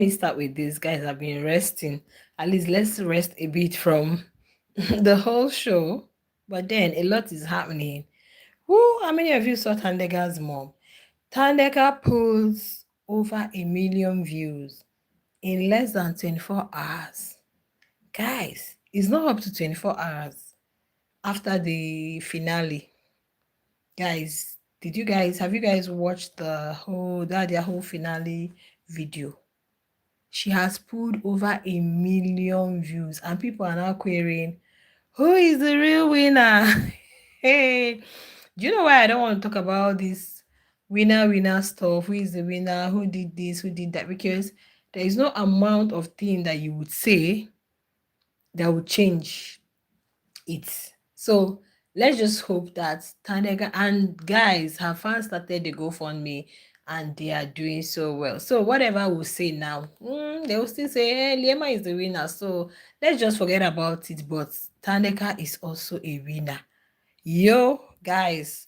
me start with this, guys. I've been resting. At least let's rest a bit from the whole show. But then a lot is happening. Who? How many of you saw Thandeka's mom? Thandeka pulls over 1 million views in less than 24 hours. Guys, it's not up to 24 hours after the finale. Guys, have you guys watched their whole finale video? She has pulled over 1 million views, and people are now querying, who is the real winner? Hey, do you know why I don't want to talk about this winner stuff? Who is the winner? Who did this? Who did that? Because there is no amount of thing that you would say that would change it. So let's just hope that Taneka, and guys, her fans started the GoFundMe and they are doing so well. So whatever we'll say now, they will still say, hey, Liema is the winner. So let's just forget about it. But Taneka is also a winner. Yo, guys,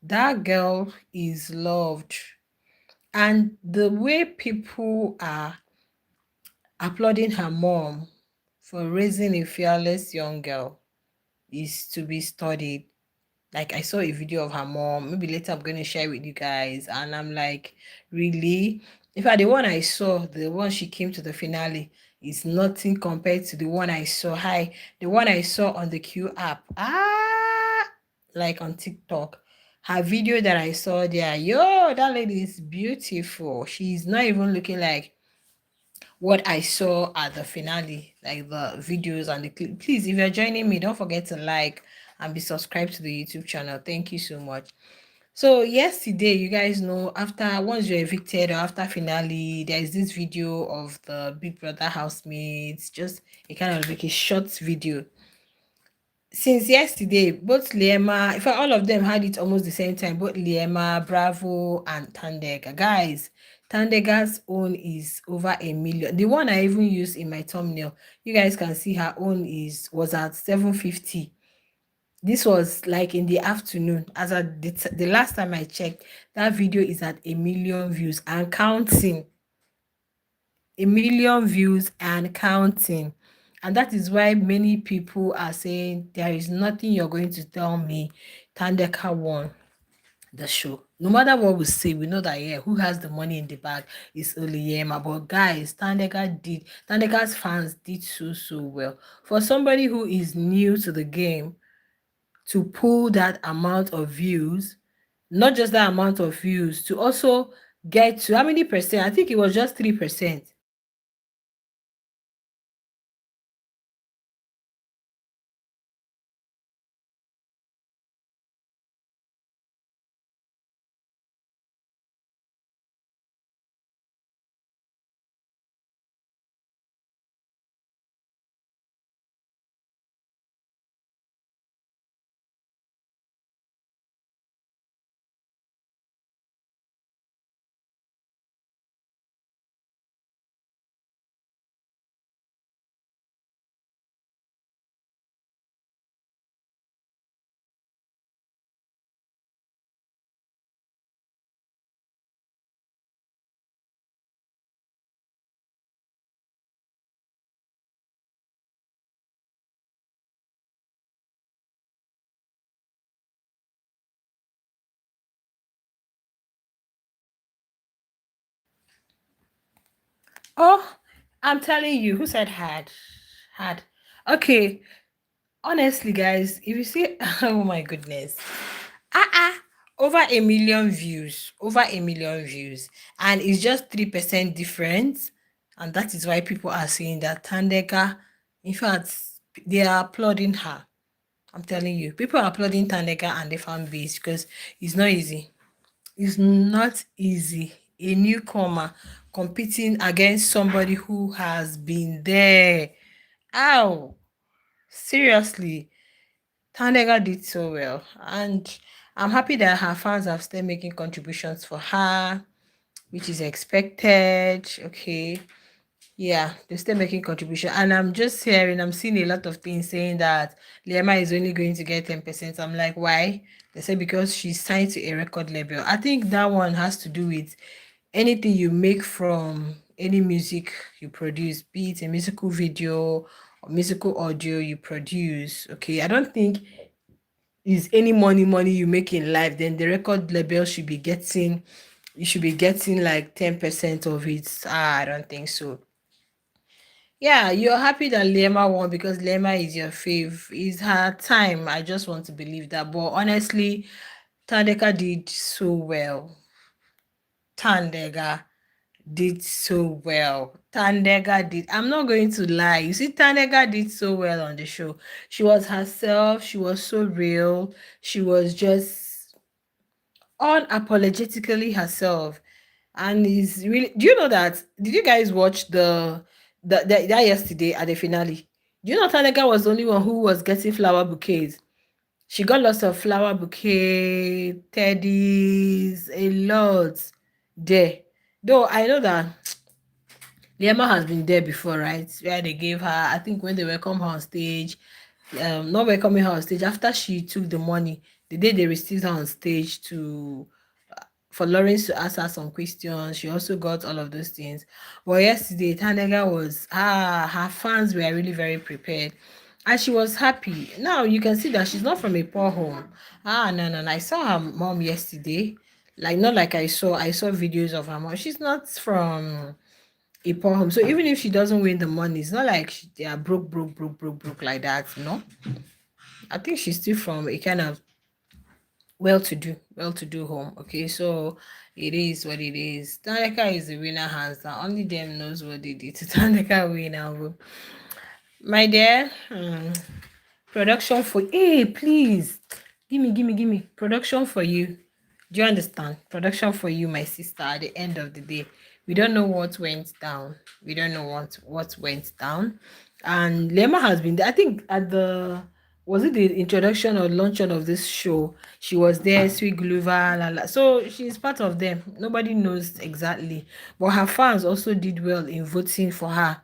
that girl is loved. And the way people are applauding her mom for raising a fearless young girl is to be studied. Like, I saw a video of her mom. Maybe later I'm going to share with you guys. And I'm like, really? In fact, the one I saw, the one she came to the finale, is nothing compared to the one I saw. The one I saw on the Q app. Like on TikTok. Her video that I saw there, yo, that lady is beautiful. She's not even looking like what I saw at the finale, like the videos and the clip. Please, if you're joining me, don't forget to like and be subscribed to the YouTube channel. Thank you so much. So yesterday, you guys know, after once you're evicted or after finale, there is this video of the Big Brother housemates, just a kind of like a short video. Since yesterday, both Liema, in fact, all of them had it almost the same time. Both Liema, Bravo, and Thandeka. Guys, Thandeka's own is over 1 million. The one I even used in my thumbnail, you guys can see her own was at 750. This was like in the afternoon. As at the last time I checked, that video is at 1 million views and counting. 1 million views and counting. And that is why many people are saying there is nothing you're going to tell me. Thandeka won the show. No matter what we say, we know that, yeah, who has the money in the bag is Liema. But guys, Thandeka's fans did so well. For somebody who is new to the game, to pull that amount of views, not just that amount of views, to also get to how many percent? I think it was just 3%. Oh, I'm telling you, who said had? Had. Okay, honestly, guys, if you see, oh my goodness. Over 1 million views. Over 1 million views. And it's just 3% difference. And that is why people are saying that Thandeka, in fact, they are applauding her. I'm telling you, people are applauding Taneka and the fan base because it's not easy. It's not easy. A newcomer competing against somebody who has been there. Ow! Seriously, Thandeka did so well. And I'm happy that her fans have still making contributions for her, which is expected. Okay. Yeah, they're still making contribution. And I'm seeing a lot of things saying that Liema is only going to get 10%. I'm like, why? They say because she's signed to a record label. I think that one has to do with anything you make from any music you produce, be it a musical video or musical audio you produce, okay, I don't think is any money you make in life, then the record label should be getting, you should be getting like 10% of it. I don't think so. Yeah, you're happy that Liema won because Liema is your fave. It's her time. I just want to believe that. But honestly, Thandeka did so well. Thandeka did so well. Thandeka did. I'm not going to lie. You see, Thandeka did so well on the show. She was herself. She was so real. She was just unapologetically herself. And is really. Do you know that? Did you guys watch that yesterday at the finale? Do you know Taneka was the only one who was getting flower bouquets? She got lots of flower bouquet, teddies, a lot there. Though I know that Liema has been there before, right? Where they gave her, I think when they welcome her on stage, not welcoming her on stage after she took the money, the day they received her on stage to for Lawrence to ask her some questions. She also got all of those things. But yesterday, Tanega was her fans were really very prepared. And she was happy. Now you can see that she's not from a poor home. No. I saw her mom yesterday. Like not like I saw videos of her mom. She's not from a poor home. So even if she doesn't win the money, it's not like they are broke like that. No. I think she's still from a kind of well to do home. Okay, so it is what it is. Taneka is the winner, hands down. Only them knows what they did to Taneka win album. My dear, production for hey, please. Give me production for you. Do you understand? Production for you, my sister, at the end of the day. We don't know what went down. We don't know what went down. And Lema has been there. I think at the was it the introduction or launching of this show? She was there, Sweet Glover, la, la. So she's part of them. Nobody knows exactly. But her fans also did well in voting for her.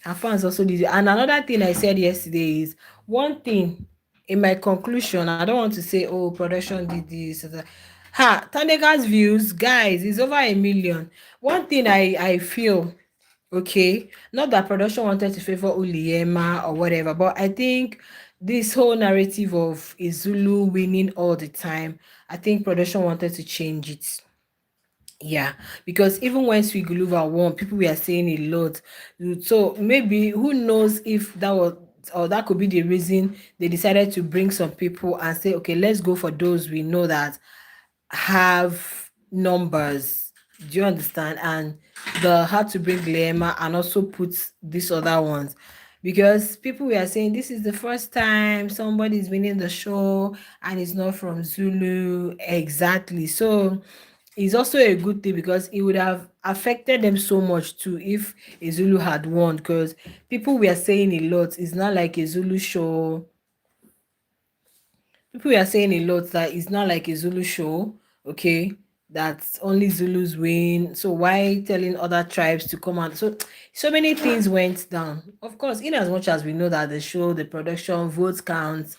Her fans also did it. And another thing I said yesterday is one thing in my conclusion, I don't want to say, oh, production did this. Ha, Tandeka's views, guys, is over 1 million. One thing I feel, okay, not that production wanted to favor Liema or whatever, but I think this whole narrative of a Zulu winning all the time, I think production wanted to change it. Yeah, because even when Swiguluva won, people were saying a lot. So maybe who knows if that was or that could be the reason they decided to bring some people and say, okay, let's go for those we know that have numbers. Do you understand? And the had to bring Liema and also put these other ones because people were saying this is the first time somebody is winning the show and it's not from Zulu. Exactly. So it's also a good thing because it would have affected them so much too if a Zulu had won because people were saying a lot. It's not like a Zulu show. People were saying a lot that it's not like a Zulu show, okay? That only Zulus win. So why telling other tribes to come out? So many things went down. Of course, in as much as we know that the show, the production, votes counts,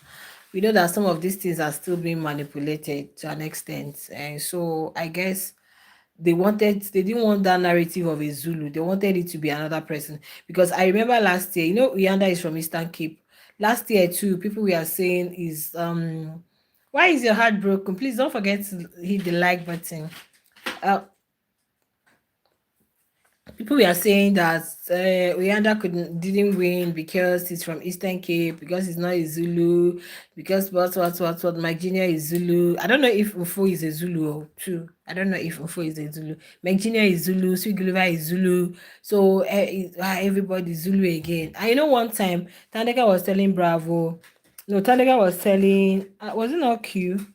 we know that some of these things are still being manipulated to an extent. And so I guess they didn't want that narrative of a Zulu. They wanted it to be another person. Because I remember last year, Uyanda is from Eastern Cape. Last year too, people we are saying is why is your heart broken? Please don't forget to hit the like button. Uh, people were saying that Oyanda didn't win because he's from Eastern Cape, because he's not a Zulu, because what Mike Jr. is Zulu. I don't know if Ufo is a Zulu too. I don't know if Ufo is a Zulu. Mike Jr. is Zulu, Sweet Gulliver is Zulu. So everybody is Zulu again. I know one time Thandeka was telling Bravo. No, Thandeka was telling was it not Q?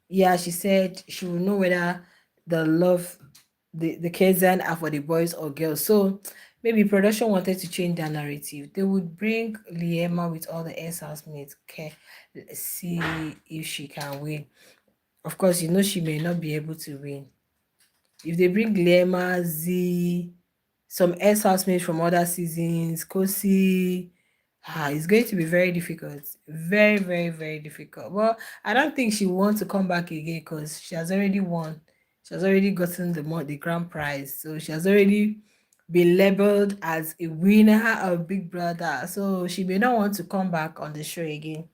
Yeah, she said she will know whether the love the kids then are for the boys or girls. So maybe production wanted to change their narrative. They would bring Liema with all the housemates. Okay, let's see if she can win. Of course, she may not be able to win. If they bring Liema, Z, some housemates from other seasons, Kosi, it's going to be very difficult. Very, very, very difficult. Well, I don't think she wants to come back again because she has already won. She has already gotten the grand prize. So she has already been labeled as a winner of Big Brother, so she may not want to come back on the show again.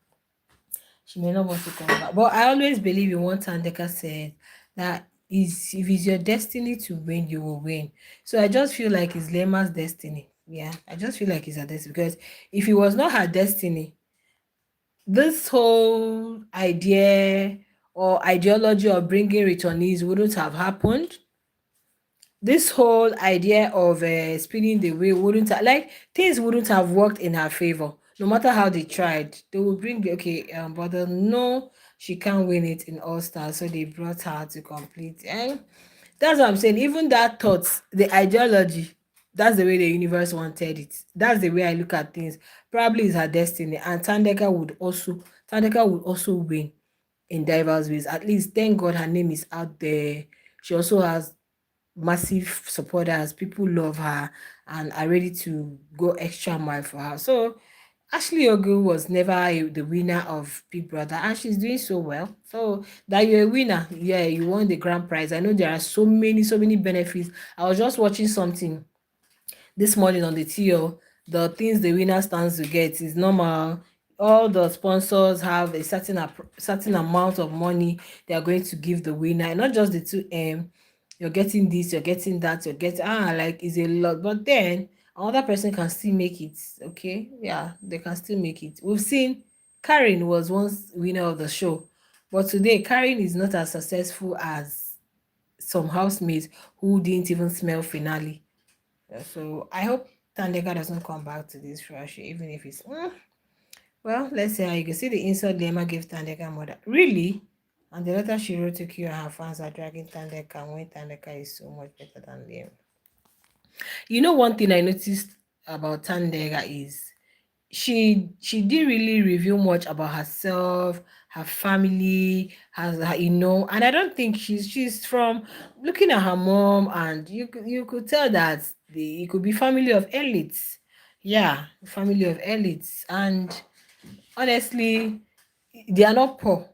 She may not want to come back. But I always believe in what Thandeka said, that is, if it's your destiny to win, you will win. So I just feel like it's Liema's destiny. Yeah, I just feel like it's her destiny, because if it was not her destiny, this whole idea or ideology of bringing returnees wouldn't have happened. This whole idea of spinning the wheel wouldn't like, things wouldn't have worked in her favor. No matter how they tried, they would bring the okay, but no, she can't win it in All Stars, so they brought her to complete. And that's what I'm saying. Even that thought, the ideology, that's the way the universe wanted it. That's the way I look at things. Probably is her destiny, and Thandeka would also win in diverse ways. At least, thank God, her name is out there. She also has massive supporters. People love her and are ready to go extra mile for her. So Ashley Ogu was never the winner of Big Brother, and she's doing so well. So that you're a winner, yeah, you won the grand prize. I know there are so many benefits. I was just watching something this morning on the TL. The things the winner stands to get is normal. All the sponsors have a certain amount of money they are going to give the winner, and not just the 2M. You're getting this, you're getting that, you're getting like it's a lot. But then another person can still make it. Okay, yeah, they can still make it. We've seen Karen was once winner of the show, but today Karen is not as successful as some housemates who didn't even smell finale. So I hope Thandeka doesn't come back to this rush, even if it's well, let's see how you can see the insult Liema gave Thandeka mother. Really? And the letter she wrote to Q and her fans are dragging Thandeka when Thandeka is so much better than Liema. You know, one thing I noticed about Thandeka is she didn't really reveal much about herself, her family, her, and I don't think she's from, looking at her mom, and you could tell that it could be family of elites. Yeah, family of elites. And honestly, they are not poor.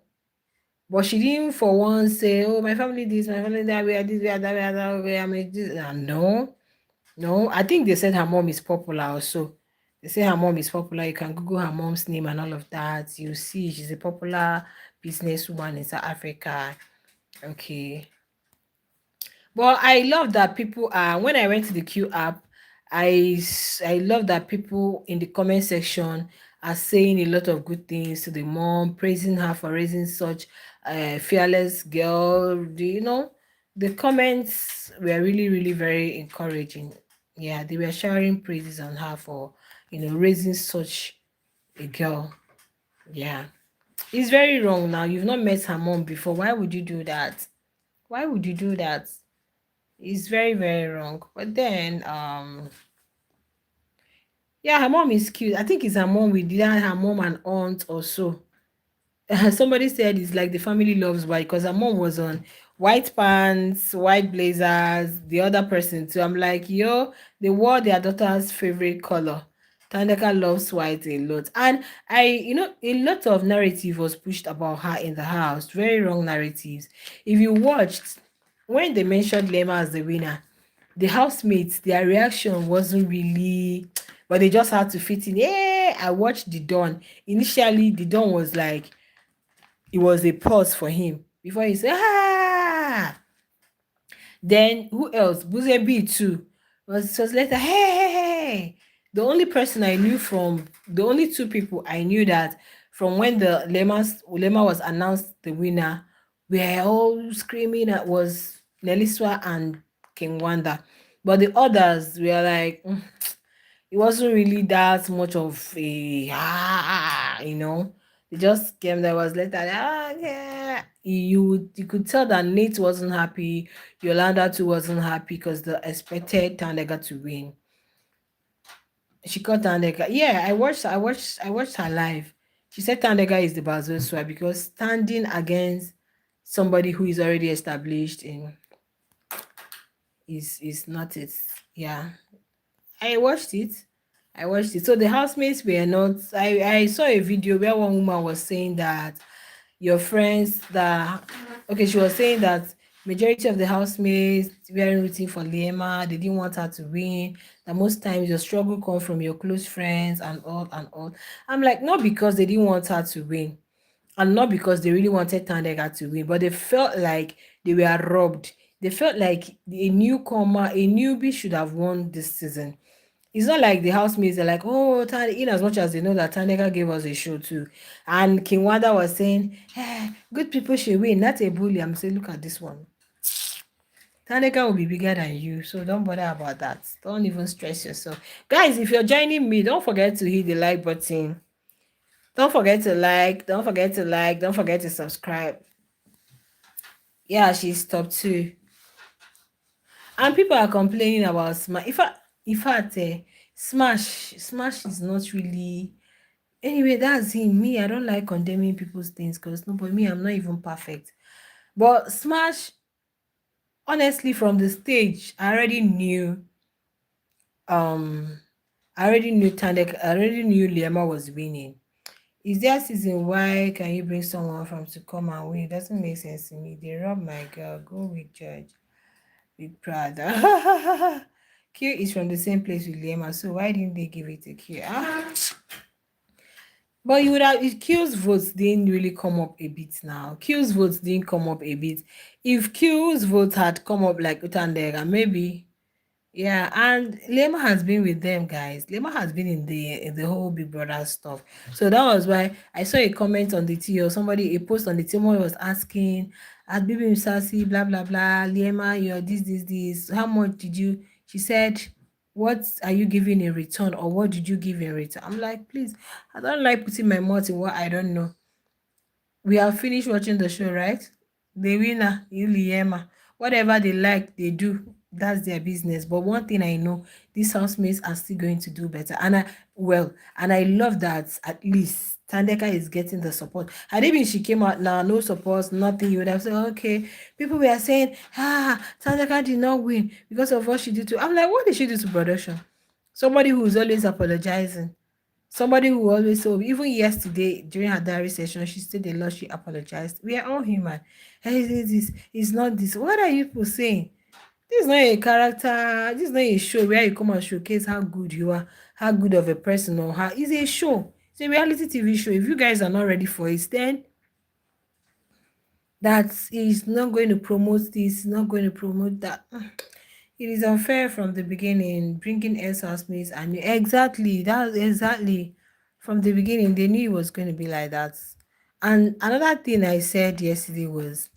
But she didn't for once say, oh, my family this, my family that, we are this, we are that, we are that, we are this. No, no, I think they said her mom is popular also. They say her mom is popular. You can Google her mom's name and all of that. You see she's a popular businesswoman in South Africa. Okay. But I love that people are, when I went to the Q app, I love that people in the comment section are saying a lot of good things to the mom, praising her for raising such a fearless girl. The comments were really, really very encouraging. Yeah, they were sharing praises on her for raising such a girl. Yeah. It's very wrong now. You've not met her mom before. Why would you do that? Why would you do that? It's very, very wrong. But then, yeah, her mom is cute. I think it's her mom with either her mom and aunt or so. Somebody said it's like the family loves white, because her mom was on white pants, white blazers, the other person too. I'm like, yo, they wore their daughter's favorite color. Thandeka loves white a lot. And a lot of narrative was pushed about her in the house. Very wrong narratives. If you watched, when they mentioned Liema as the winner, the housemates, their reaction wasn't really, but they just had to fit in. Yeah, I watched the Dawn. Initially, the Dawn was like, it was a pause for him before he said, ah. Then who else? Buzebi too. Was later, hey. The only person I knew from, the only two people I knew that from when the Liema was announced the winner, we were all screaming at, was Neliswa and King Wanda. But the others were like, it wasn't really that much of a They just came, there was later, yeah. You could tell that Nate wasn't happy, Yolanda too wasn't happy, because they expected Thandeka to win. She called Thandeka. Yeah, I watched her live. She said Thandeka is the Bazoswa because standing against somebody who is already established in is not it. Yeah. I watched it. So the housemates were not. I saw a video where one woman was saying that your friends that, okay, she was saying that Majority of the housemates were rooting for Liema. They didn't want her to win. That most times your struggle come from your close friends and all and all. I'm like, not because they didn't want her to win, and not because they really wanted Thandeka to win, but they felt like they were robbed. They felt like a newcomer, a newbie should have won this season. It's not like the housemates are like, oh, in as much as they know that Taneka gave us a show too. And King Wanda was saying, good people should win, not a bully. I'm saying, look at this one. Taneka will be bigger than you, so don't bother about that. Don't even stress yourself. Guys, if you're joining me, don't forget to hit the like button. Don't forget to like, don't forget to like, don't forget to subscribe. Yeah, she's top 2. And people are complaining about Smash. In fact, Smash is not really. Anyway, that's him. Me, I don't like condemning people's things because no, but me, I'm not even perfect. But Smash, honestly, from the stage, um, I already knew Thandeka, I already knew Liema was winning. Is there a season why can you bring someone from to come and win? It doesn't make sense to me. They rob my girl. Go with Judge. Big brother. Q is from the same place with Liema, so why didn't they give it to Q? But you would have, if Q's votes didn't really come up a bit now. Q's votes didn't come up a bit. If Q's votes had come up like Utandega, maybe. Yeah, and Liema has been with them, guys. Liema has been in the whole Big Brother stuff. So that was why I saw a comment on the T or somebody, a post on the T was asking, at Bibi Misasi, blah blah blah, Liema, you're this. How much did you? She said, what are you giving in return, or what did you give in return? I'm like, please, I don't like putting my mouth in what I don't know. We have finished watching the show, right? The winner, Liema. Whatever they like, they do. That's their business. But one thing I know, these housemates are still going to do better. And I love that at least Thandeka is getting the support. Had it been she came out now, no support, nothing, you would have said, okay. People were saying, Thandeka did not win because of what she did to. I'm like, what did she do to production? Somebody who is always apologizing. Somebody who always so even yesterday during her diary session, she said a lot, she apologized. We are all human. Hey, this is not this. What are you people saying? This is not a character, this is not a show where you come and showcase how good you are, how good of a person or how it's a show. It's a reality TV show. If you guys are not ready for it, then that is not going to promote this, not going to promote that. It is unfair from the beginning, bringing S housemates and exactly that exactly from the beginning they knew it was going to be like that. And another thing I said yesterday was,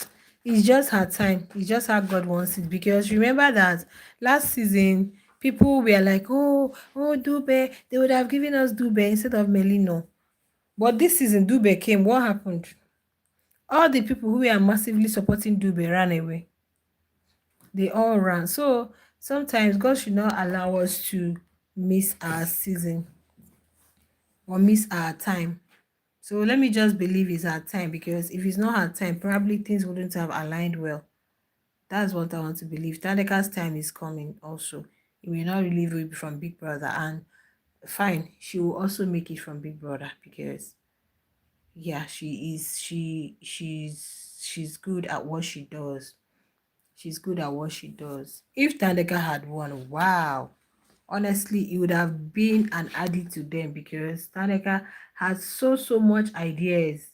it's just her time. It's just how God wants it. Because remember that last season people were like, oh, Dube, they would have given us Dube instead of Melino. But this season Dube came. What happened? All the people who were massively supporting Dube ran away. They all ran. So sometimes God should not allow us to miss our season or miss our time. So let me just believe it's our time, because if it's not our time, probably things wouldn't have aligned well. That's what I want to believe. Tandeka's time is coming also. It may not really be from Big Brother, and fine, she will also make it from Big Brother, because yeah, she's good at what she does. She's good at what she does. If Thandeka had won, wow, honestly, it would have been an added to them, because Taneka has so much ideas.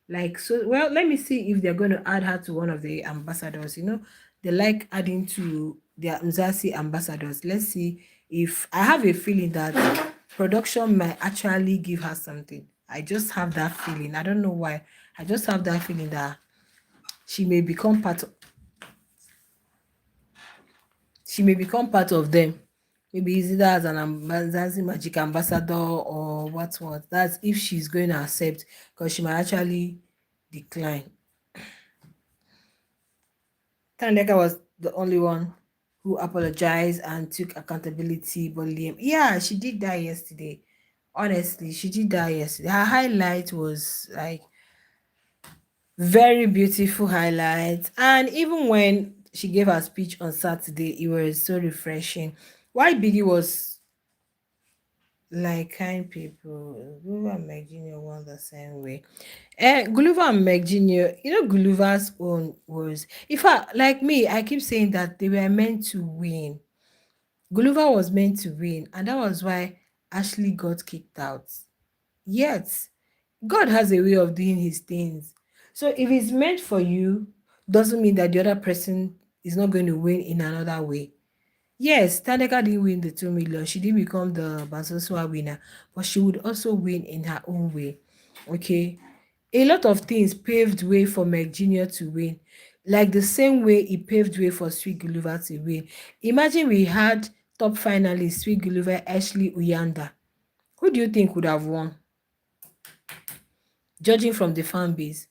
Like, so well, let me see if they're going to add her to one of the ambassadors. You know, they like adding to their Mzasi ambassadors. Let's see if I have a feeling that production might actually give her something. I just have that feeling. I don't know why. I just have that feeling that she may become part of, she may become part of them. Maybe either as an ambassador, magic ambassador, or what. That's if she's going to accept, because she might actually decline. Taneka was the only one who apologized and took accountability. But Liam, yeah, she did that yesterday. Honestly, she did that yesterday. Her highlight was like very beautiful highlight. And even when she gave her speech on Saturday, it was so refreshing. Why Biggie was Like kind people, Gulliver and Meg Jr. won the same way. Gulliver and Meg Jr., Gulliver's own was, in fact, like me, I keep saying that they were meant to win. Gulliver was meant to win, and that was why Ashley got kicked out. Yet, God has a way of doing his things. So if it's meant for you, doesn't mean that the other person is not going to win in another way. Yes, Taneka didn't win the 2 million. She didn't become the Basoswa winner, but she would also win in her own way. Okay. A lot of things paved way for Meg Jr. to win, like the same way it paved way for Sweet Gulliver to win. Imagine we had top finalists Sweet Gulliver, Ashley Uyanda. Who do you think would have won? Judging from the fan base,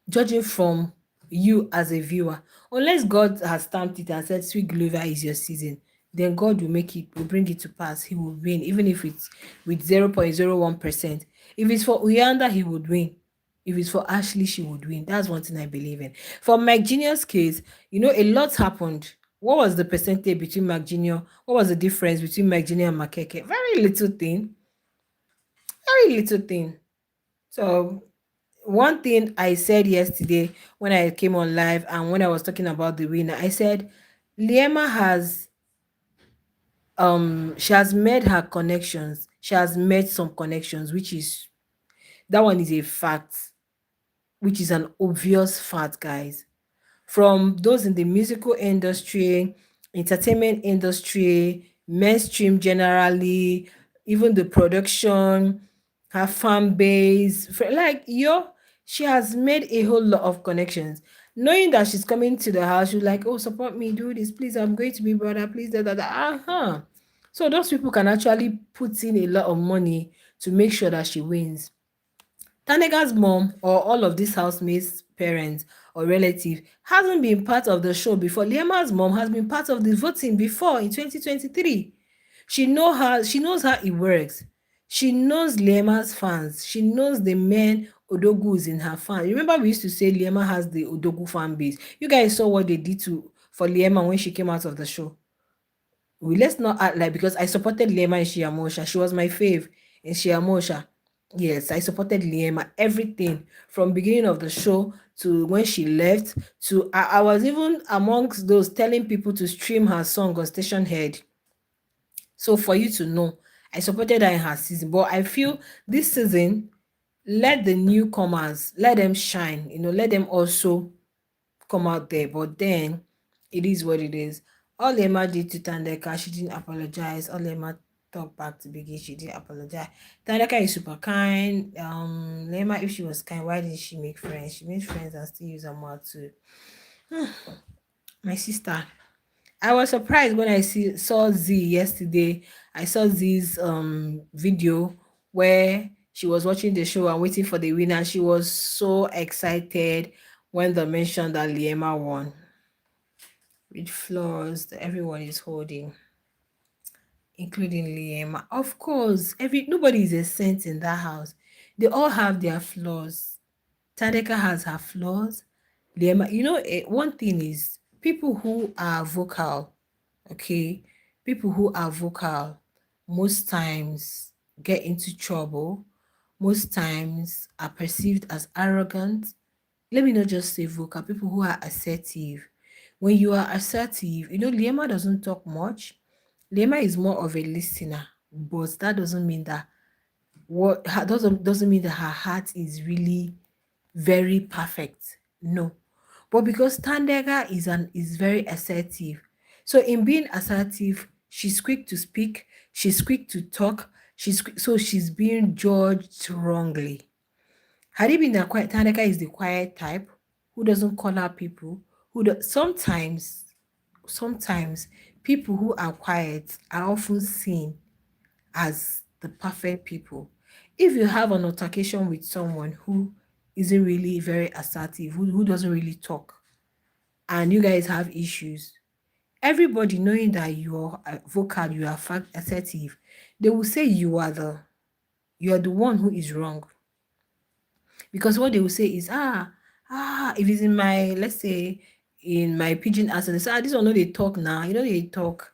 judging from you as a viewer, unless God has stamped it and said Sweet Gulliver is your season, then God will bring it to pass. He will win, even if it's with 0.01%. If it's for Uyanda, he would win. If it's for Ashley, she would win. That's one thing I believe in. For Mike Jr.'s case, a lot happened. What was the percentage between Mike Jr.? What was the difference between Mike Jr. and Makeke? Very little thing. Very little thing. So one thing I said yesterday when I came on live and when I was talking about the winner, I said Liema has she has made her connections. She has made some connections, which is that one is a fact, which is an obvious fact, guys. From those in the musical industry, entertainment industry, mainstream generally, even the production, her fan base, like she has made a whole lot of connections. Knowing that she's coming to the house, she's like, "Oh, support me, do this, please. I'm going to be brother, please." Da, da, da. Uh-huh. So those people can actually put in a lot of money to make sure that she wins. Taneka's mom or all of these housemates' parents or relative hasn't been part of the show before. Liema's mom has been part of the voting before in 2023. She knows how it works. She knows Liema's fans. She knows the men Odogus in her fans. Remember we used to say Liema has the Odogu fan base. You guys saw what they did to for Liema when she came out of the show. Let's not act like because I supported Liema in Shiamosha. She was my fave in Shiamosha. Yes, I supported Liema. Everything from beginning of the show to when she left to I was even amongst those telling people to stream her song on Station Head. So for you to know, I supported her in her season. But I feel this season, let the newcomers, let them shine. Let them also come out there. But then it is what it is. All Liema did to Thandeka, she didn't apologize. All Liema talked back to Biggie, she didn't apologize. Thandeka is super kind. Liema, if she was kind, why didn't she make friends? She made friends and still use her mouth too. My sister. I was surprised when saw Z yesterday. I saw Z's video where she was watching the show and waiting for the winner. She was so excited when they mentioned that Liema won. With flaws that everyone is holding, including Liema. Of course, nobody is a saint in that house. They all have their flaws. Taneka has her flaws. Liema, one thing is people who are vocal, okay, people who are vocal most times get into trouble, most times are perceived as arrogant. Let me not just say vocal, people who are assertive. When you are assertive, Liema doesn't talk much. Liema is more of a listener, but that doesn't mean that doesn't mean that her heart is really very perfect. No. But because Thandeka is very assertive. So in being assertive, she's quick to speak, she's quick to talk, so she's being judged wrongly. Had it been that quiet, Thandeka is the quiet type who doesn't call out people, sometimes people who are quiet are often seen as the perfect people. If you have an altercation with someone who isn't really very assertive, who doesn't really talk, and you guys have issues, everybody knowing that you're vocal, you are assertive, they will say you are the one who is wrong. Because what they will say is, if it's in my, let's say, in my pigeon accent, they say, this one, no, they talk now. They talk.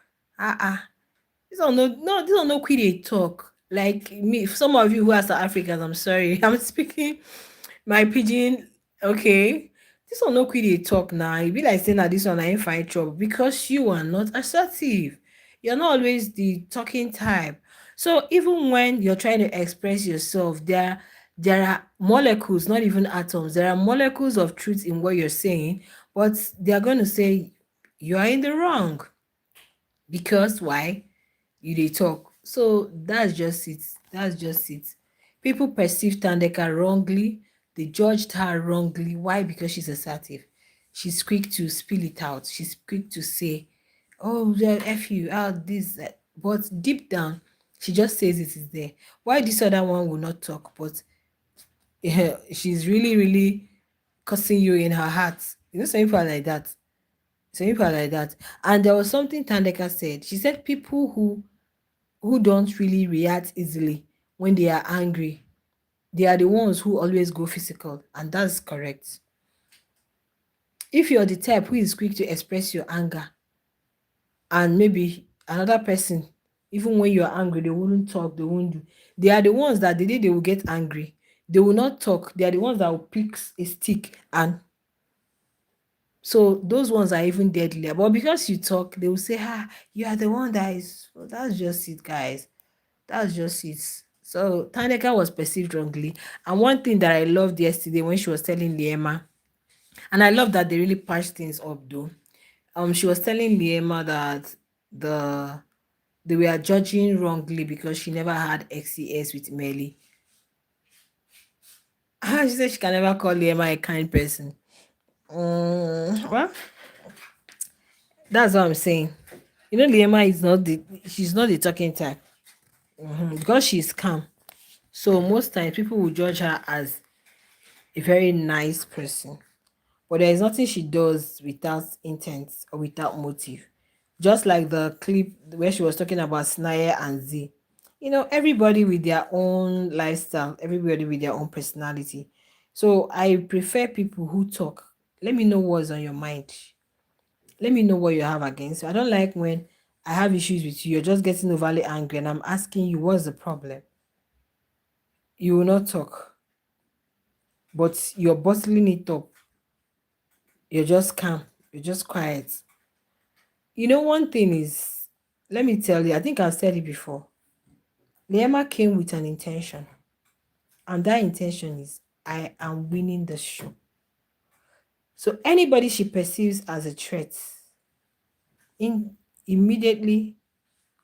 This one no, this one no quick dey talk. Like me, some of you who are South Africans, I'm sorry. I'm speaking my pidgin. Okay. This one no quick dey talk now. E be like saying that this one I ain't find trouble because you are not assertive. You're not always the talking type. So even when you're trying to express yourself, there are molecules, not even atoms. There are molecules of truth in what you're saying, but they are going to say you are in the wrong. Because why? You dey talk. So that's just it. That's just it. People perceived Thandeka wrongly. They judged her wrongly. Why? Because she's assertive. She's quick to spill it out. She's quick to say, "Oh, yeah, f you out this." That. But deep down, she just says it is there. Why this other one will not talk? But yeah, she's really, really cursing you in her heart. You know, some people are like that. Some people are like that. And there was something Thandeka said. She said people who don't really react easily when they are angry, they are the ones who always go physical, and that's correct. If you're the type who is quick to express your anger, and maybe another person, even when you're angry, they wouldn't talk, they won't do. They are the ones that the day they will get angry, they will not talk. They are the ones that will pick a stick, and so those ones are even deadlier. But because you talk, they will say, "Ah, you are the one that is." Well, that's just it, guys. That's just it. So Taneka was perceived wrongly. And one thing that I loved yesterday when she was telling Liema, and I love that they really patched things up though. She was telling Liema that the they were judging wrongly because she never had XCS with Melly. She said she can never call Liema a kind person. Well, that's what I'm saying. You know, Liema is not she's not the talking type. Because she's calm. So most times people will judge her as a very nice person. But there is nothing she does without intent or without motive. Just like the clip where she was talking about Snaya and Z. You know, everybody with their own lifestyle, everybody with their own personality. So I prefer people who talk. Let me know what's on your mind. Let me know what you have against you. I don't like when I have issues with you, you're just getting overly angry and I'm asking you what's the problem. You will not talk, but you're bottling it up. You're just calm. You're just quiet. You know, one thing is, let me tell you, I think I've said it before. Liema came with an intention, and that intention is I am winning the show. So anybody she perceives as a threat, in immediately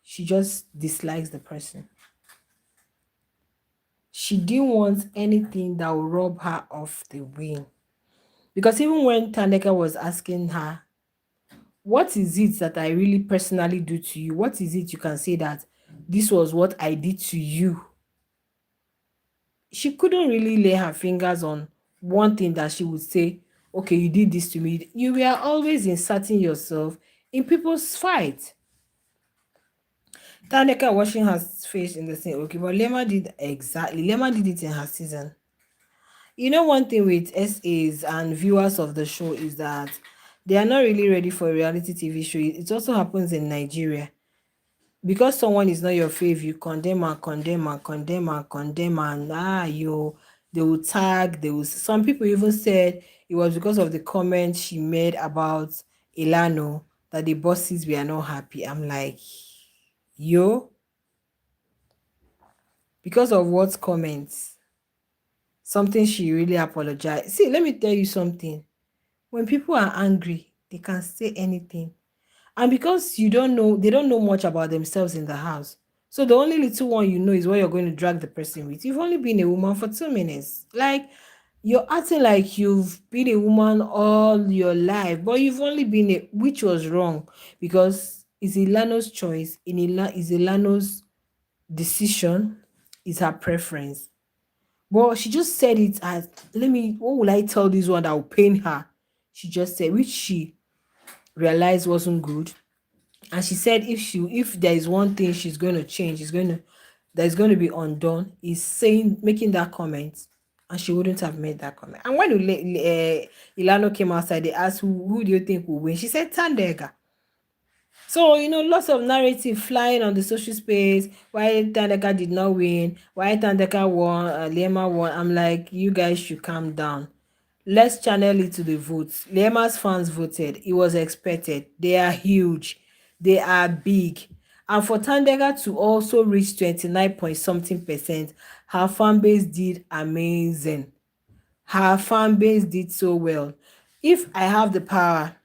she just dislikes the person. She didn't want anything that would rob her of the win. Because even when Taneka was asking her, what is it that I really personally do to you? What is it you can say that this was what I did to you? She couldn't really lay her fingers on one thing that she would say, okay, you did this to me. You were always inserting yourself in people's fight. Taneka washing her face in the same, okay, but Lema did it in her season. You know, one thing with SAs and viewers of the show is that they are not really ready for a reality TV show. It also happens in Nigeria. Because someone is not your fave, you condemn and condemn and condemn and condemn and you they will tag, they will some people even said it was because of the comment she made about Ilano that the bosses were not happy. I'm like, yo, because of what comments? Something she really apologized. See, let me tell you something. When people are angry, they can say anything. And because you don't know, they don't know much about themselves in the house. So the only little one you know is what you're going to drag the person with. You've only been a woman for 2 minutes. Like you're acting like you've been a woman all your life, but you've only been a, which was wrong because it's Ilano's choice. Is Ilano's decision, is her preference. But she just said it as, let me, what will I tell this one that will pain her? She just said, which she realized wasn't good. And she said if there is one thing she's going to change, that's going to be undone, is saying making that comment, and she wouldn't have made that comment. And when Ilano came outside, they asked who do you think will win? She said Thandeka. So, lots of narrative flying on the social space. Why Thandeka did not win? Why Thandeka won? Liema won. I'm like, you guys should calm down. Let's channel it to the votes. Liema's fans voted. It was expected. They are huge. They are big. And for Thandeka to also reach 29 point something percent, her fan base did amazing. Her fan base did so well. If I have the power,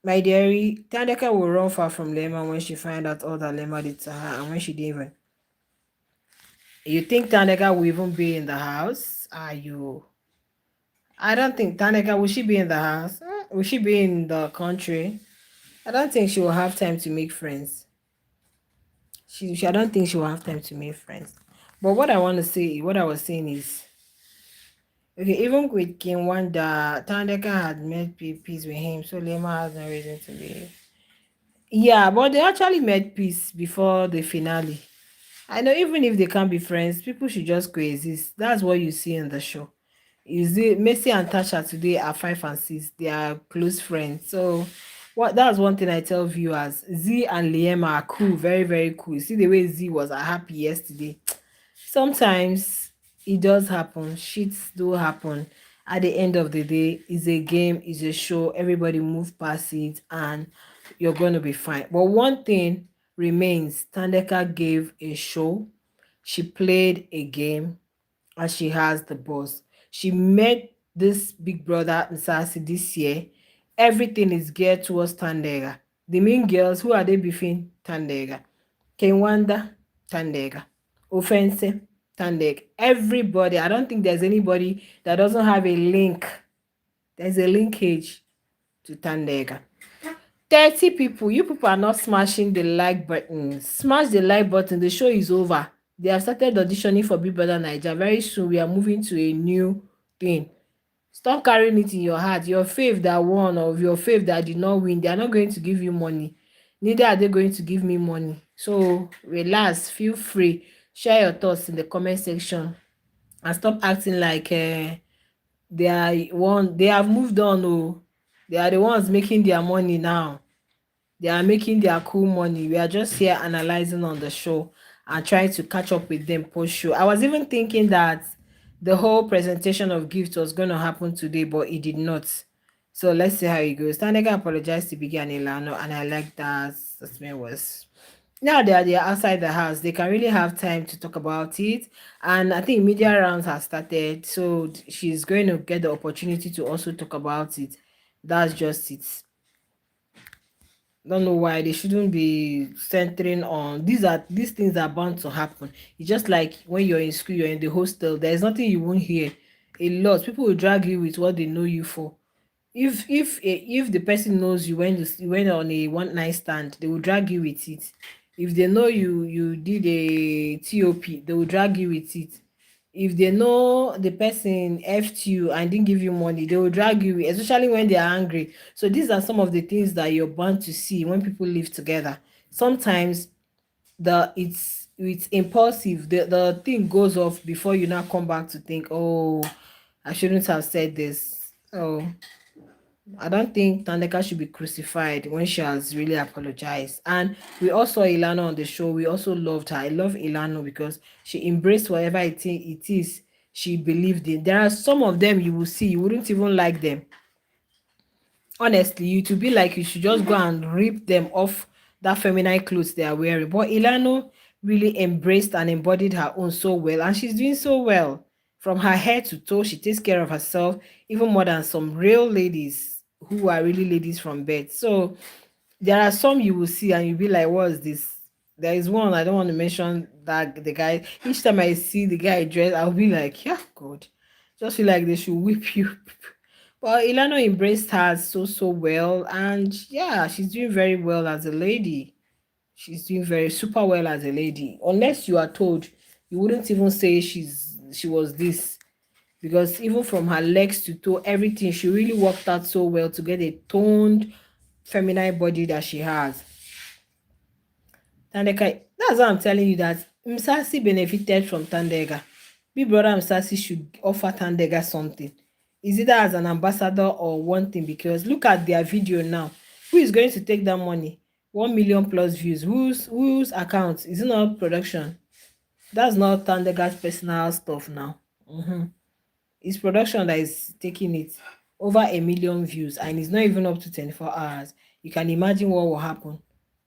my dearie, Thandeka will run far from Liema when she find out all that Liema did to her and when she didn't even. You think Thandeka will even be in the house? Are you? I don't think Taneka, will she be in the house? Will she be in the country? I don't think she will have time to make friends. I don't think she will have time to make friends. But what I want to say, what I was saying is, okay, even with King Wanda, Tandeka had made peace with him, so Liema has no reason to be. Yeah, but they actually made peace before the finale. I know even if they can't be friends, people should just coexist. That's what you see in the show. Is it Messi and Tasha today are 5 and 6? They are close friends. So that's one thing I tell viewers. Z and Liema are cool, very, very cool. You see the way Z was happy yesterday. Sometimes it does happen. Shits do happen. At the end of the day, it's a game, it's a show. Everybody move past it and you're gonna be fine. But one thing remains, Thandeka gave a show. She played a game and she has the boss. She met this big brother Nsasi this year. Everything is geared towards Thandeka. The main girls, who are they beefing? Thandeka. Kenwanda, Thandeka. Offense, Thandeka. Everybody. I don't think there's anybody that doesn't have a link. There's a linkage to Thandeka. 30 people. You people are not smashing the like button. Smash the like button. The show is over. They have started auditioning for Big Brother Naija. Very soon we are moving to a new thing. Stop carrying it in your heart. Your fave that won or your fave that did not win, they are not going to give you money. Neither are they going to give me money. So relax, feel free. Share your thoughts in the comment section and stop acting like they have moved on. Oh, they are the ones making their money now. They are making their cool money. We are just here analyzing on the show and trying to catch up with them post show. I was even thinking that the whole presentation of gifts was going to happen today, but it did not. So let's see how it goes. Taneka apologized to Biggie and Ilano, and I like that statement was. Now they are outside the house. They can really have time to talk about it. And I think media rounds have started. So she's going to get the opportunity to also talk about it. That's just it. Don't know why they shouldn't be centering on these things are bound to happen. It's just like when you're in school, you're in the hostel, there's nothing you won't hear. A lot people will drag you with what they know you for. If the person knows you went on a one night stand, they will drag you with it. If they know you did a top, they will drag you with it. If they know the person effed you and didn't give you money, they will drag you, especially when they are angry. So these are some of the things that you're bound to see when people live together. Sometimes it's impulsive. The thing goes off before you now come back to think, oh, I shouldn't have said this. Oh, I don't think Thandeka should be crucified when she has really apologized. And we also saw Ilana on the show. We also loved her. I love Ilana because she embraced whatever it is she believed in. There are some of them you will see, you wouldn't even like them. Honestly, you to be like you should just go and rip them off that feminine clothes they are wearing. But Ilana really embraced and embodied her own so well, and she's doing so well. From her head to toe, she takes care of herself even more than some real ladies who are really ladies from birth. So there are some you will see and you'll be like, what is this? There is one, I don't want to mention that the guy, each time I see the guy dressed, I'll be like, yeah, God. Just feel like they should whip you. But Ilana embraced her so well, and yeah, she's doing very well as a lady. She's doing very super well as a lady. Unless you are told, you wouldn't even say she was this, because even from her legs to toe, everything, she really worked out so well to get a toned feminine body that she has. Thandeka, that's why I'm telling you that Msasi benefited from Thandeka. Big brother Msasi should offer Thandeka something. Is either as an ambassador or one thing, because look at their video now. Who is going to take that money? 1 million plus views. Whose account? Is it not production? That's not Thandeka's personal stuff now. It's production that is taking it. Over 1 million views, and it's not even up to 24 hours. You can imagine what will happen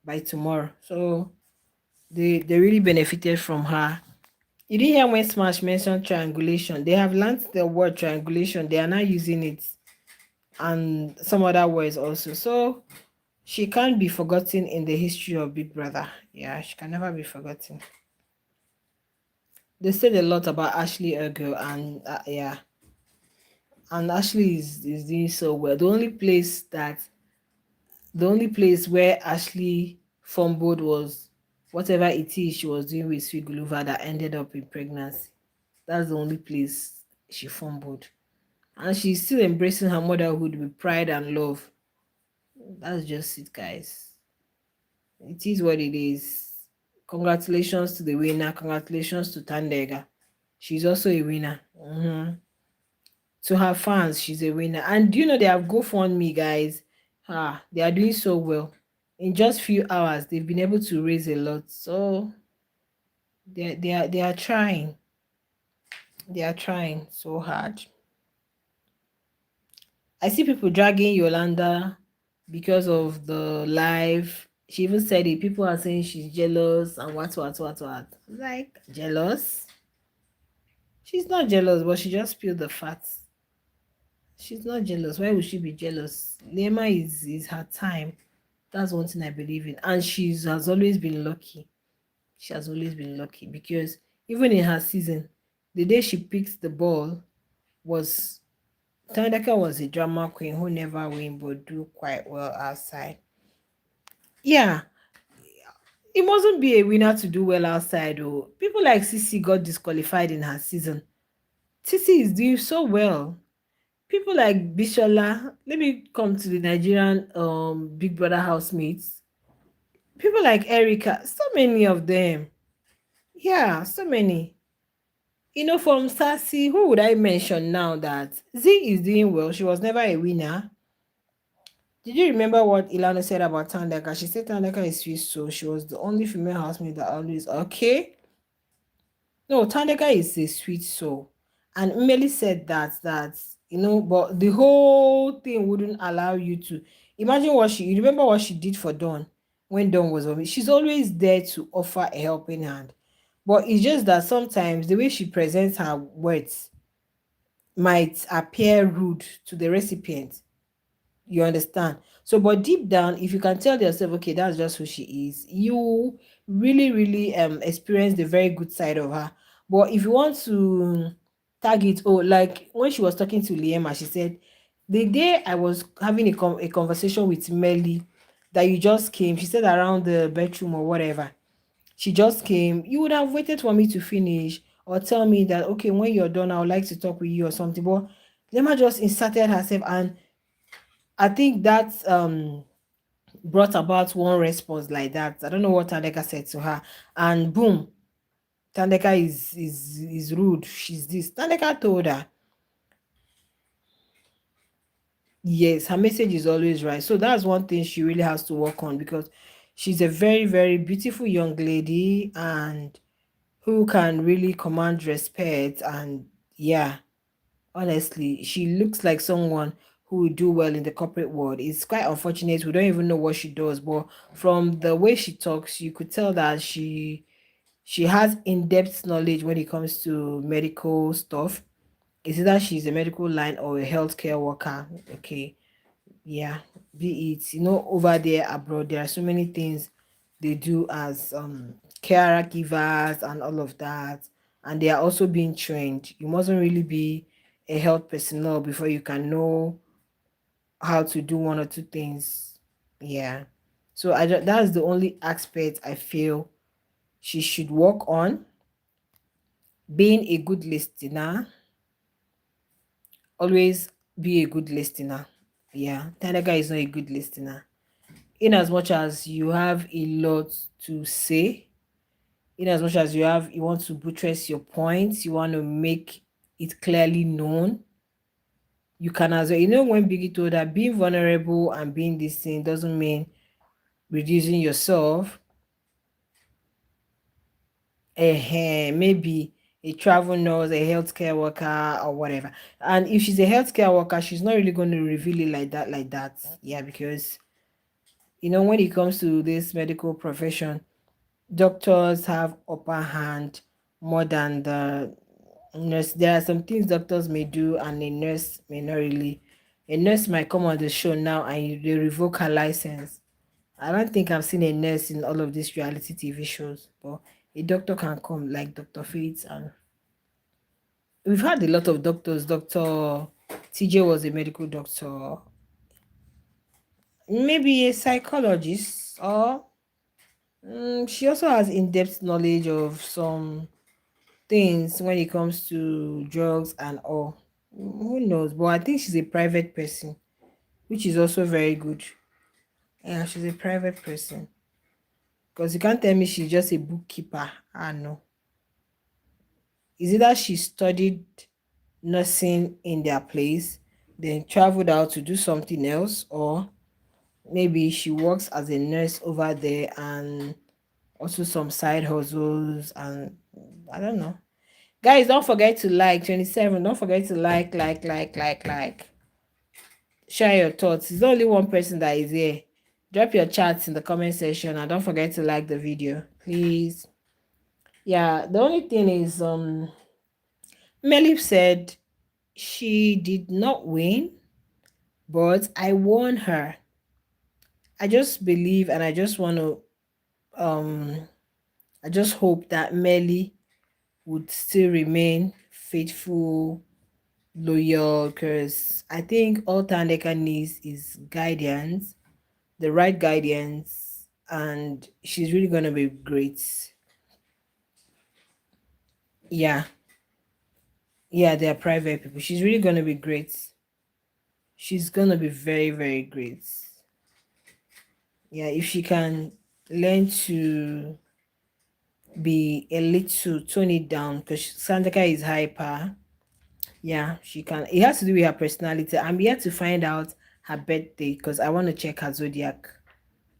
by tomorrow. So they really benefited from her. You didn't hear when Smash mentioned triangulation. They have learned the word triangulation. They are now using it and some other words also. So she can't be forgotten in the history of Big Brother. Yeah, she can never be forgotten. They said a lot about Ashley Ergo, and yeah, and Ashley is doing so well. The only place where Ashley fumbled was whatever it is she was doing with Sweet Guluva that ended up in pregnancy. That's the only place she fumbled. And she's still embracing her motherhood with pride and love. That's just it, guys. It is what it is. Congratulations to the winner. Congratulations to Thandeka. She's also a winner. To her fans, she's a winner. And do you know they have GoFundMe, guys? They are doing so well. In just few hours, they've been able to raise a lot. So they are trying. They are trying so hard. I see people dragging Yolanda because of the live. She even said it. People are saying she's jealous and what. Like, jealous? She's not jealous, but she just spilled the facts. She's not jealous. Why would she be jealous? Liema is her time. That's one thing I believe in. And she has always been lucky. She has always been lucky because even in her season, the day she picked the ball was Taneka was a drama queen who never win but do quite well outside. Yeah, it mustn't be a winner to do well outside. Oh, people like Sissy got disqualified in her season. Sissy is doing so well. People like Bishola, let me come to the Nigerian Big Brother housemates. People like Erica, so many of them. Yeah, so many. From Sassy, who would I mention now that Z is doing well? She was never a winner. Did you remember what Ilana said about Thandeka? She said Thandeka is Swiss, so she was the only female housemate that always okay. No, Thandeka is a sweet soul. And Emily said that, but the whole thing wouldn't allow you to imagine you remember what she did for Dawn when Dawn was on. She's always there to offer a helping hand. But it's just that sometimes the way she presents her words might appear rude to the recipient. You understand? So, but deep down, if you can tell yourself, okay, that's just who she is, you really, really experience the very good side of her. But if you want to tag it, oh, like when she was talking to Liema, she said, the day I was having a conversation with Melly, that you just came, she said around the bedroom or whatever, she just came, you would have waited for me to finish or tell me that, okay, when you're done, I would like to talk with you or something. But Liema just inserted herself, and I think that brought about one response like that. I don't know what Thandeka said to her, and boom, Thandeka is rude. She's this. Thandeka told her, yes, her message is always right. So that's one thing she really has to work on, because she's a very, very beautiful young lady and who can really command respect. And yeah, honestly, she looks like someone who will do well in the corporate world. It's quite unfortunate. We don't even know what she does, but from the way she talks, you could tell that she has in-depth knowledge when it comes to medical stuff. It's either she's a medical line or a healthcare worker. Okay. Yeah. Be it, over there abroad, there are so many things they do as caregivers and all of that. And they are also being trained. You mustn't really be a health personnel before you can know how to do one or two things. Yeah. So that's the only aspect I feel she should work on. Being a good listener. Always be a good listener. Yeah. Taneka is not a good listener. In as much as you have a lot to say, in as much as you want to buttress your points, you want to make it clearly known, you can as well. When Biggie told her being vulnerable and being this thing doesn't mean reducing yourself, maybe a travel nurse, a healthcare worker, or whatever. And if she's a healthcare worker, she's not really going to reveal it like that. Yeah, because when it comes to this medical profession, doctors have upper hand more than the nurse. There are some things doctors may do and a nurse may not really. A nurse might come on the show now and they revoke her license. I don't think I've seen a nurse in all of these reality TV shows, but a doctor can come like Dr. Fates, and we've had a lot of doctors. Dr. TJ was a medical doctor, maybe a psychologist, or she also has in-depth knowledge of some things when it comes to drugs and all. Who knows? But I think she's a private person, which is also very good. Yeah, she's a private person. Because you can't tell me she's just a bookkeeper. Ah, no. Is it that she studied nursing in their place, then traveled out to do something else, or maybe she works as a nurse over there and also some side hustles, and I don't know. Guys, don't forget to like 27. Don't forget to like. Share your thoughts. It's only one person that is here. Drop your chats in the comment section and don't forget to like the video, please. Yeah, the only thing is Melip said she did not win, but I won her. I just believe and I just want to I just hope that Melly would still remain faithful, loyal, because I think all Taneka needs is guidance, the right guidance, and she's really gonna be great. Yeah, yeah, they're private people. She's really gonna be great. She's gonna be very, very great. Yeah, if she can learn to be a little tone it down, because Sandeka is hyper. Yeah, she can. It has to do with her personality. I'm here to find out her birthday because I want to check her zodiac.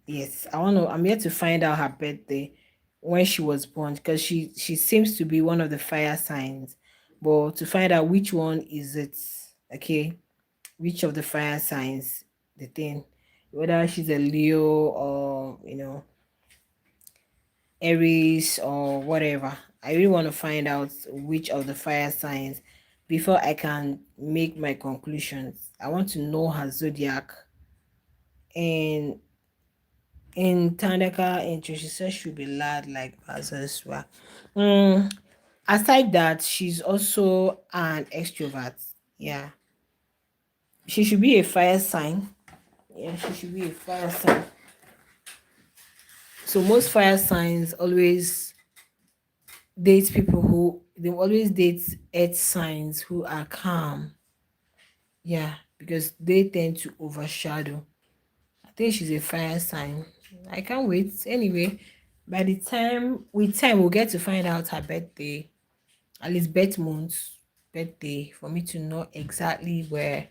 Yes, I'm here to find out her birthday, when she was born, because she seems to be one of the fire signs. But to find out which one is it, okay, which of the fire signs, the thing, whether she's a Leo or Aries or whatever. I really want to find out which of the fire signs before I can make my conclusions. I want to know her zodiac. And in Taneka intro, she says she'll be lad like as well. Mm, aside that, she's also an extrovert. Yeah. She should be a fire sign. Yeah, she should be a fire sign. So most fire signs always date people who they always date earth signs who are calm. Yeah, because they tend to overshadow. I think she's a fire sign. I can't wait. Anyway, by the time with time we'll get to find out her birthday, at least birth month, birthday, for me to know exactly where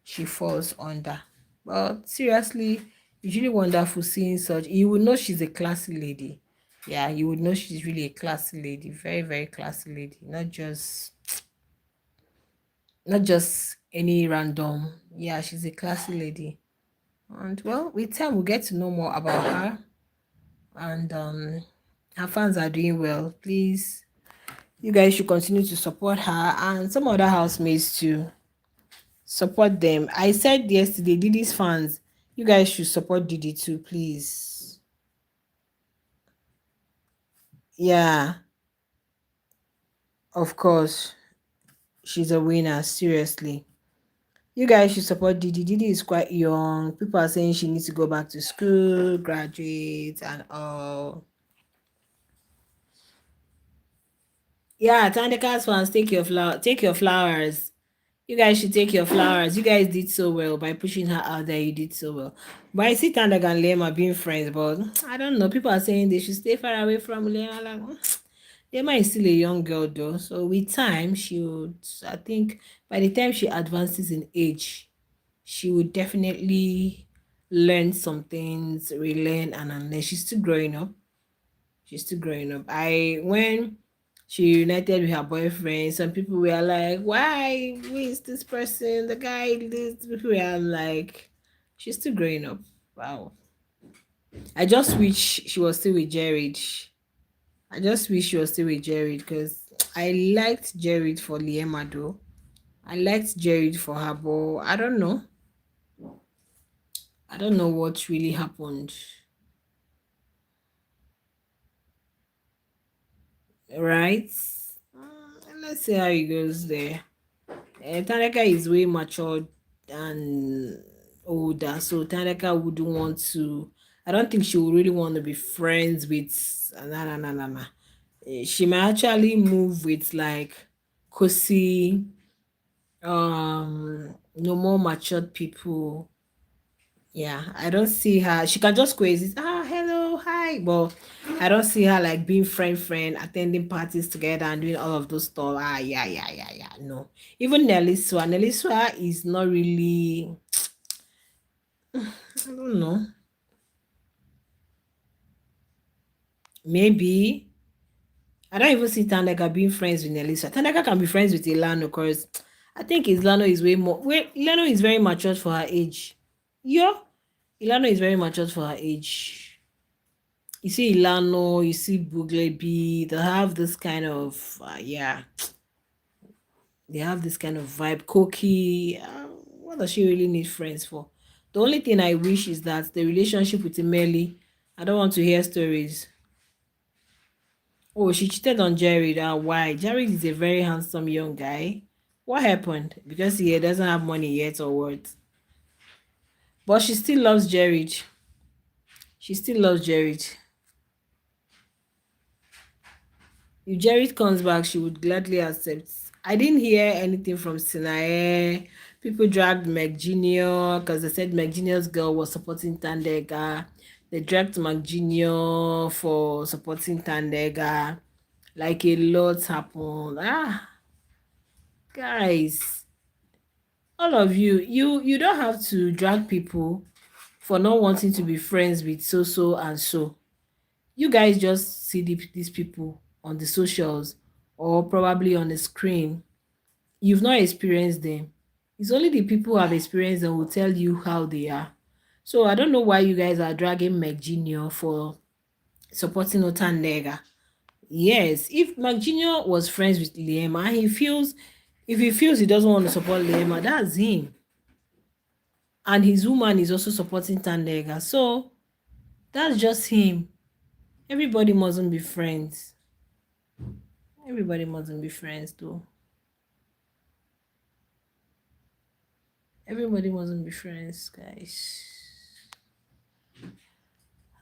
she falls under. But seriously, it's really wonderful seeing such. You would know she's a classy lady. Yeah, you would know she's really a classy lady, very, very classy lady. Not just any random. Yeah, she's a classy lady. And well, with time we'll get to know more about her. And her fans are doing well. Please, you guys should continue to support her and some other housemates too. Support them. I said yesterday, Didi's fans, you guys should support Didi too, please. Yeah, of course. She's a winner, seriously. You guys should support Didi. Didi is quite young. People are saying she needs to go back to school, graduate, and all. Yeah, Thandeka's fans, take your flowers. You guys should take your flowers. You guys did so well by pushing her out there. You did so well. But I see Thandeka and Liema being friends, but I don't know. People are saying they should stay far away from Liema. Like, Liema is still a young girl though. So with time, she would, I think by the time she advances in age, she would definitely learn some things, relearn and unlearn. She's still growing up. She's still growing up. I when she united with her boyfriend, some people were like, "Why? Who is this person? The guy, this." People were like, "She's still growing up." Wow. I just wish she was still with Jared. I just wish she was still with Jared because I liked Jared for Liema though. I liked Jared for her, but I don't know. I don't know what really happened. Right? Let's see how it goes there. Taneka is way matured and older, so Taneka wouldn't want to. I don't think she would really want to be friends with. Nah, nah, nah, nah, nah. She might actually move with like Kosi, no more matured people. Yeah, I don't see her. She can just coexist. Ah, hello, hi. But I don't see her like being friend, attending parties together and doing all of those stuff. Ah, yeah, yeah, yeah, yeah. No. Even Neliswa is not really. I don't know. Maybe I don't even see Thandeka being friends with Neliswa. Thandeka can be friends with Ilano because I think Ilano is way more. Wait, Ilano is very mature for her age. Yeah, Ilano is very mature for her age. You see Ilano, you see Buglebi, they have this kind of yeah, they have this kind of vibe. Koki, what does she really need friends for? The only thing I wish is that the relationship with Emily, I don't want to hear stories. Oh, she cheated on Jared. Why? Jared is a very handsome young guy. What happened? Because he doesn't have money yet or what? But she still loves Jared. She still loves Jared. If Jared comes back, she would gladly accept. I didn't hear anything from Sinae. People dragged Meg Jr. because they said Meg Jr.'s girl was supporting Thandeka. They dragged Meg Jr. for supporting Thandeka. Like a lot happened. Guys, all of you, you don't have to drag people for not wanting to be friends with so and so. You guys just see these people on the socials or probably on the screen. You've not experienced them. It's only the people who have experienced them will tell you how they are. So I don't know why you guys are dragging Meg Jr. for supporting Thandeka. Yes, if Meg Jr. was friends with Liema, if he feels he doesn't want to support Liema, that's him. And his woman is also supporting Thandeka. So that's just him. Everybody mustn't be friends. Everybody mustn't be friends though. Everybody mustn't be friends, guys.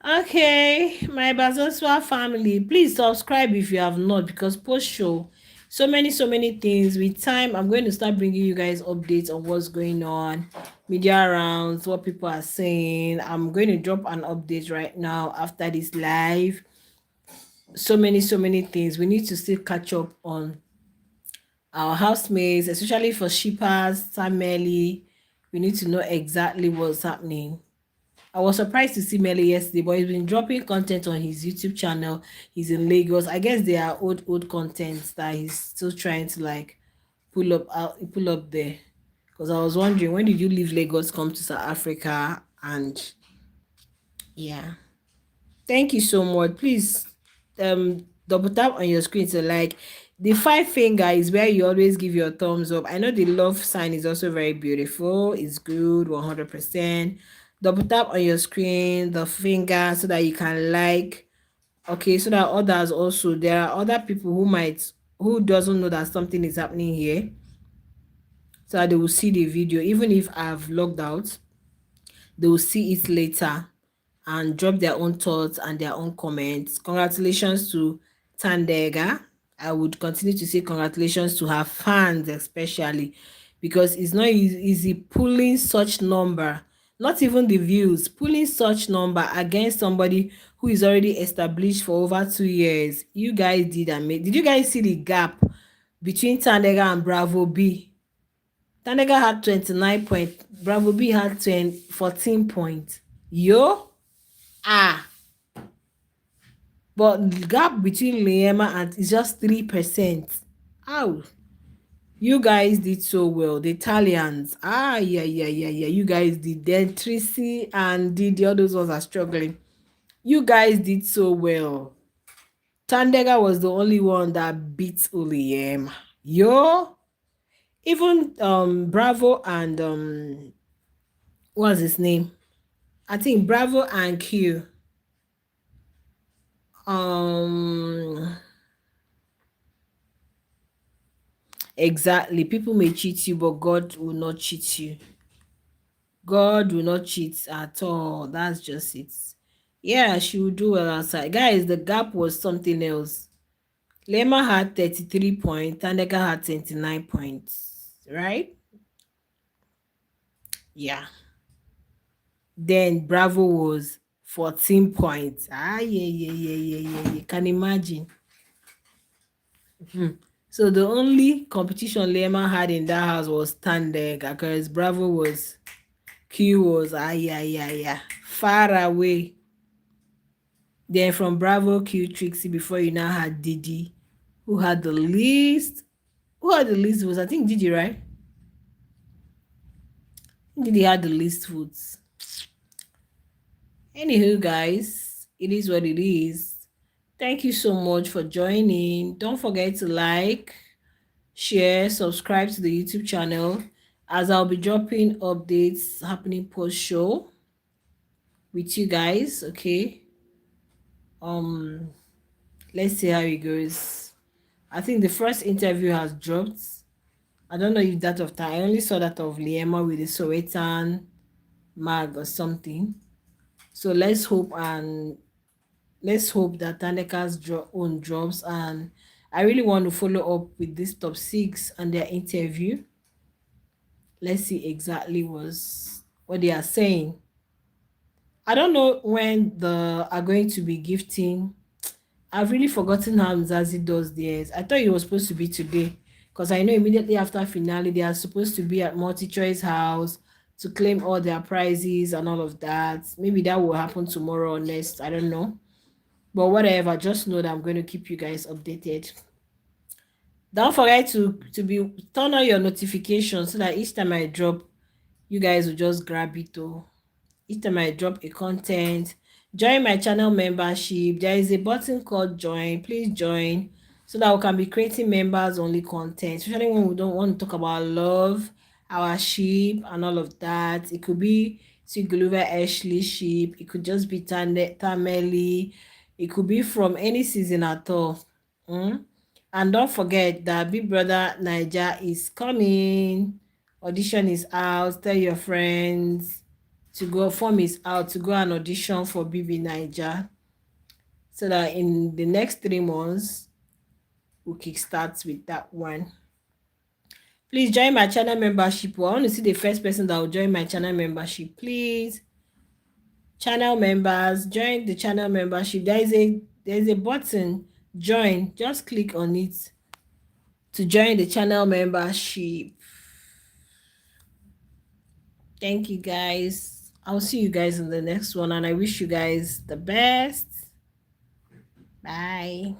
Okay, my Bazoswa family, please subscribe if you have not because post show so many things. With time, I'm going to start bringing you guys updates on what's going on, media rounds, what people are saying. I'm going to drop an update right now after this live. So many things. We need to still catch up on our housemates, especially for shippers, family. We need to know exactly what's happening. I was surprised to see Melly yesterday, but he's been dropping content on his YouTube channel. He's in Lagos. I guess they are old contents that he's still trying to like pull up there. Because I was wondering, when did you leave Lagos, come to South Africa, and yeah. Thank you so much. Please double tap on your screen to like. The five finger is where you always give your thumbs up. I know the love sign is also very beautiful. It's good, 100%. Double tap on your screen, the finger, so that you can like. Okay, so that others also, there are other people who doesn't know that something is happening here. So that they will see the video. Even if I've logged out, they will see it later and drop their own thoughts and their own comments. Congratulations to Thandeka. I would continue to say congratulations to her fans, especially because it's not easy pulling such number, not even the views, pulling such number against somebody who is already established for over 2 years. You guys did amazing. Did you guys see the gap between Thandeka and Bravo B? Taneka had 29 points. Bravo B had 14 points. Yo, ah, but the gap between Liema and is just 3%. Ow, you guys did so well. The Italians, yeah. You guys did. Then Tracy and Didi, all those ones are struggling. You guys did so well. Thandeka was the only one that beat Liema. Yo, even Bravo and what's his name? I think Bravo and Q. Um, exactly. People may cheat you, but God will not cheat you. God will not cheat at all. That's just it. Yeah, she will do well outside. Guys, the gap was something else. Lema had 33 points, Thandeka had 29 points. Right? Yeah. Then Bravo was 14 points. Yeah. You can imagine. So the only competition Liema had in that house was Thandeka, because Bravo was Q was yeah. Far away. Then from Bravo, Q, Trixie, before you now had Didi, who had the least. Who had the least votes? I think Didi, right? Didi had the least votes. Anywho, guys, it is what it is. Thank you so much for joining. Don't forget to like, share, subscribe to the YouTube channel, as I'll be dropping updates happening post show with you guys. Okay, let's see how it goes. I think the first interview has dropped. I don't know if that of time. I only saw that of Liema with the Sowetan mag or something. So let's hope that Taneka's own drops, and I really want to follow up with this top 6 and their interview. Let's see exactly what they are saying. I don't know when the are going to be gifting. I've really forgotten how Mzazi does theirs. I thought it was supposed to be today, because I know immediately after finale they are supposed to be at multi-choice house to claim all their prizes and all of that. Maybe that will happen tomorrow or next. I don't know. But whatever, just know that I'm going to keep you guys updated. Don't forget to turn on your notifications so that each time I drop, you guys will just grab it. Oh, each time I drop a content, join my channel membership. There is a button called join. Please join so that we can be creating members only content, especially when we don't want to talk about love, our sheep and all of that. It could be Siguluva Ashley sheep, it could just be Tameli, it could be from any season at all. And don't forget that Big Brother Niger is coming. Audition is out. Tell your friends to go. Form is out to go and audition for BB Niger, so that in the next 3 months we'll kickstart with that one. Please join my channel membership. I want to see the first person that will join my channel membership. Please, channel members, join the channel membership. There's a button, join. Just click on it to join the channel membership. Thank you, guys. I'll see you guys in the next one, and I wish you guys the best. Bye.